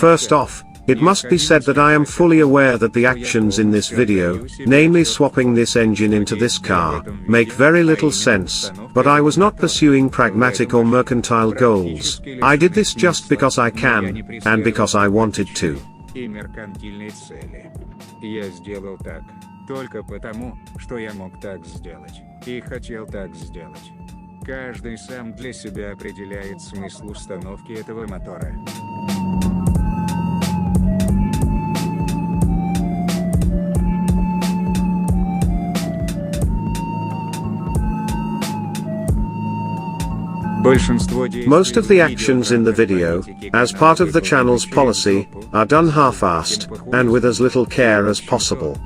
First off, it must be said that I am fully aware that the actions in this video, namely swapping this engine into this car, make very little sense, but I was not pursuing pragmatic or mercantile goals. I did this just because I can, and because I wanted to. Я сделал так, только потому, что я мог так сделать, и хотел так сделать. Каждый сам для себя определяет смысл установки этого мотора. Most of the actions in the video, as part of the channel's policy, are done half-assed, and with as little care as possible.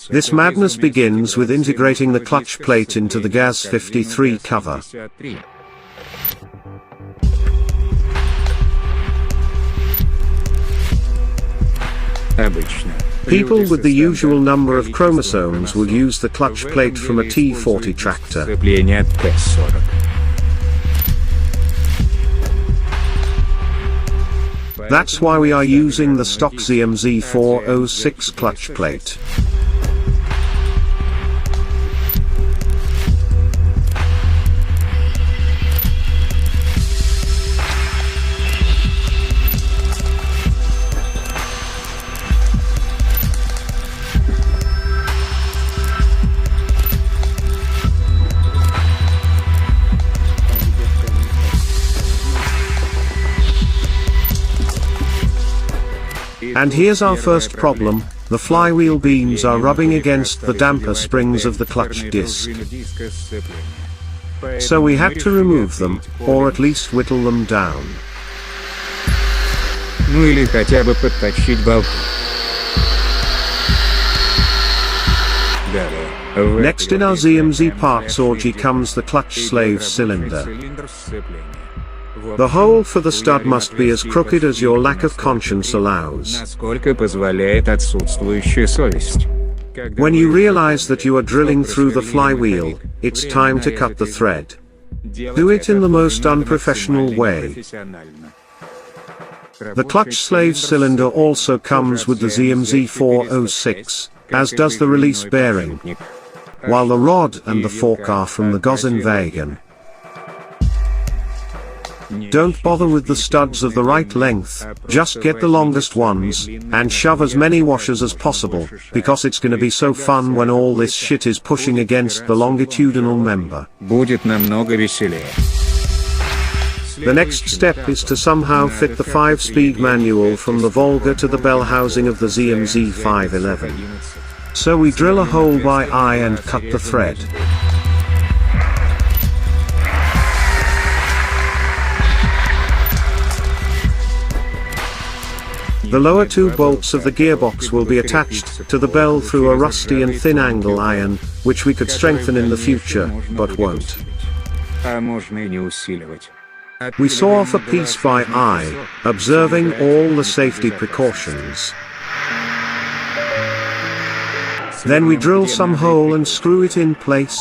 This madness begins with integrating the clutch plate into the GAZ-53 cover. People with the usual number of chromosomes will use the clutch plate from a T40 tractor. That's why we are using the stock ZMZ406 clutch plate. And here's our first problem: the flywheel beams are rubbing against the damper springs of the clutch disc. So we had to remove them, or at least whittle them down. Ну или хотя бы подтащить болты. Next in our ZMZ parts orgy comes the clutch slave cylinder. The hole for the stud must be as crooked as your lack of conscience allows. When you realize that you are drilling through the flywheel, it's time to cut the thread. Do it in the most unprofessional way. The clutch slave cylinder also comes with the ZMZ406, as does the release bearing, while the rod and the fork are from the Gossenwagen. Don't bother with the studs of the right length, just get the longest ones, and shove as many washers as possible, because it's gonna be so fun when all this shit is pushing against the longitudinal member. The next step is to somehow fit the 5-speed manual from the Volga to the bell housing of the ZMZ 511. So we drill a hole by eye and cut the thread. The lower two bolts of the gearbox will be attached to the bell through a rusty and thin angle iron, which we could strengthen in the future, but won't. We saw off a piece by eye, observing all the safety precautions. Then we drill some hole and screw it in place.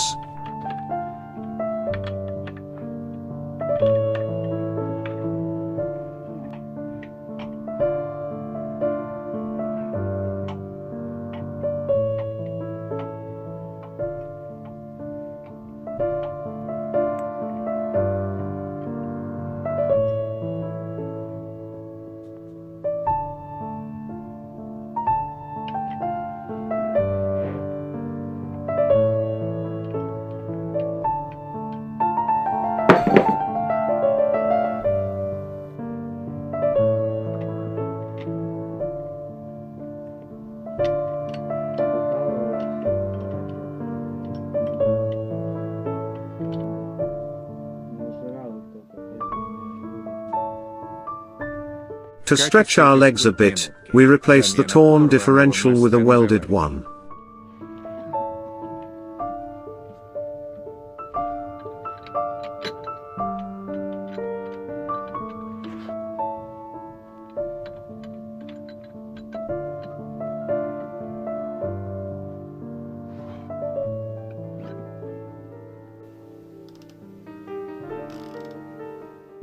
To stretch our legs a bit, we replace the torn differential with a welded one.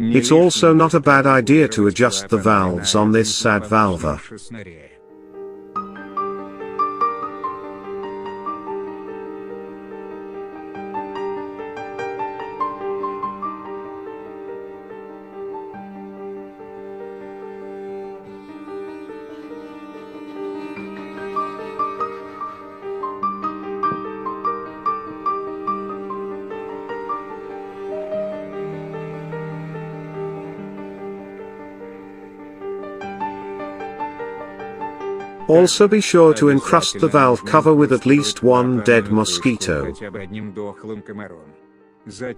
It's also not a bad idea to adjust the valves on this sad valve. Also be sure to encrust the valve cover with at least one dead mosquito.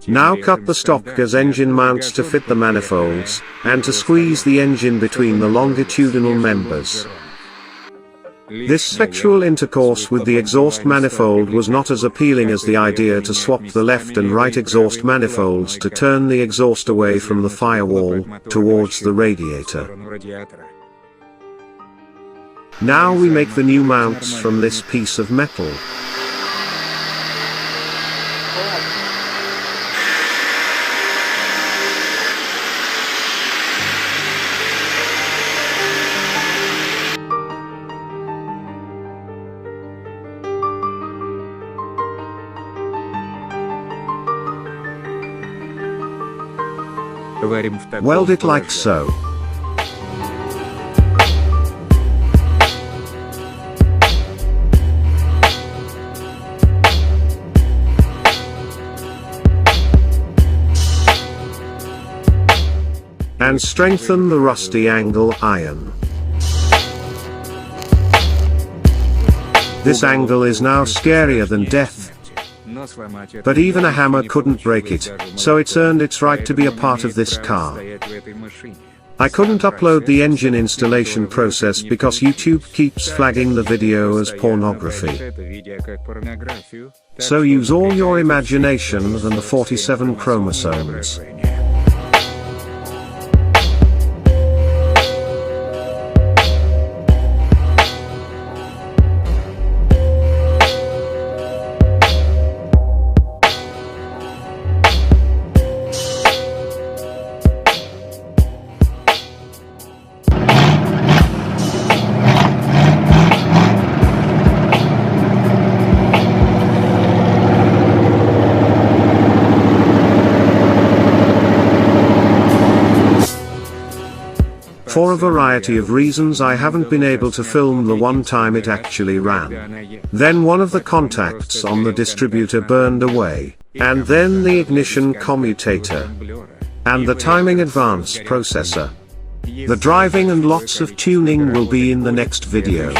Now cut the stopgas engine mounts to fit the manifolds, and to squeeze the engine between the longitudinal members. This sexual intercourse with the exhaust manifold was not as appealing as the idea to swap the left and right exhaust manifolds to turn the exhaust away from the firewall, towards the radiator. Now we make the new mounts from this piece of metal. Weld it like so. And strengthen the rusty angle iron. This angle is now scarier than death. But even a hammer couldn't break it, so it's earned its right to be a part of this car. I couldn't upload the engine installation process because YouTube keeps flagging the video as pornography. So use all your imagination and the 47 chromosomes. For a variety of reasons I haven't been able to film the one time it actually ran. Then one of the contacts on the distributor burned away, and then the ignition commutator, and the timing advance processor. The driving and lots of tuning will be in the next video.